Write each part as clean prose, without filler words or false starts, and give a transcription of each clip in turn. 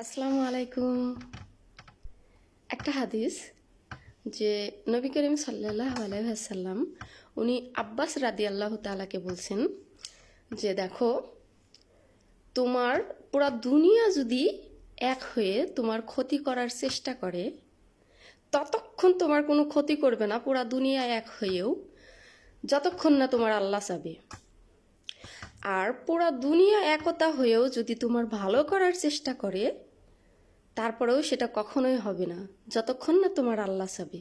আসসালামু আলাইকুম। একটা হাদিস যে নবী করিম সাল্লাল্লাহু আলাইহি ওয়াসাল্লাম উনি আব্বাস রাদিয়াল্লাহু তাআলাকে বলছেন যে দেখো, তোমার পুরা দুনিয়া যদি এক হয়ে তোমার ক্ষতি করার চেষ্টা করে, ততক্ষণ তোমার কোনো ক্ষতি করবে না পুরা দুনিয়া এক হয়েও, যতক্ষণ না তোমার আল্লাহ চাবে। আর পুরা দুনিয়া একতা হয়েও যদি তোমার ভালো করার চেষ্টা করে, তারপরেও সেটা কখনোই হবে না যতক্ষণ না তোমার আল্লাহ চাবে।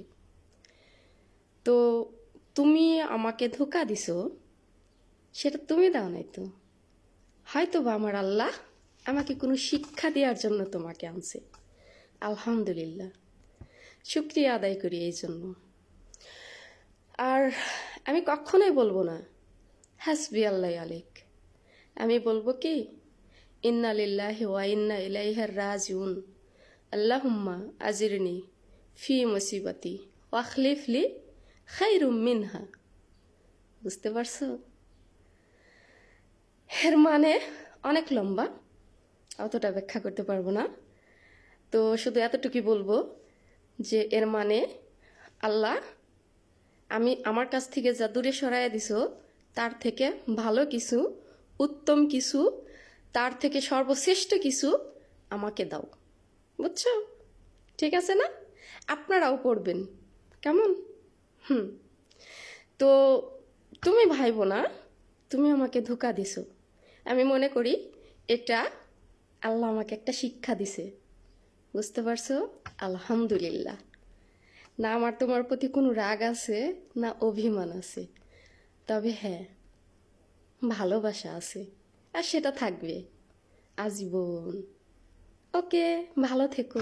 তো তুমি আমাকে ধোঁকা দিছো, সেটা তুমি দাও নাই তো, হয়তো বা আমার আল্লাহ আমাকে কোনো শিক্ষা দেওয়ার জন্য তোমাকে আনছে। আলহামদুলিল্লাহ, শুকরিয়া আদায় করি এই জন্য। আর আমি কখনোই বলবো না হাসবি আল্লাহ আলিক, আমি বলবো কি ইন্না লিল্লাহি ওয়া ইন্না ইলাইহি রাজিউন, আল্লাহুম্মা আজিরনি ফি মুসিবাতি ওয়াখলিফলি খাইরুম মিনহা। বুঝতে পারছো? এর মানে অনেক লম্বা, অতটা ব্যাখ্যা করতে পারবো না। তো শুধু এতটুকুই বলবো যে এর মানে আল্লাহ আমার কাছ থেকে যা দূরে সরাইয়া দিছো, তার থেকে ভালো কিছু, উত্তম কিছু, তার থেকে সর্বশ্রেষ্ঠ কিছু আমাকে দাও। বুঝছো? ঠিক আছে না? আপনারাও পড়বেন কেমন? তো তুমি ভাইবো না তুমি আমাকে ধোঁকা দিছো। আমি মনে করি এটা আল্লাহ আমাকে একটা শিক্ষা দিছে। বুঝতে পারছো? আলহামদুলিল্লাহ। না আমার তোমার প্রতি কোনো রাগ আছে, না অভিমান আছে, তবে হ্যাঁ, ভালোবাসা আছে, আর সেটা থাকবে আজীবন। ওকে, ভালো থেকো।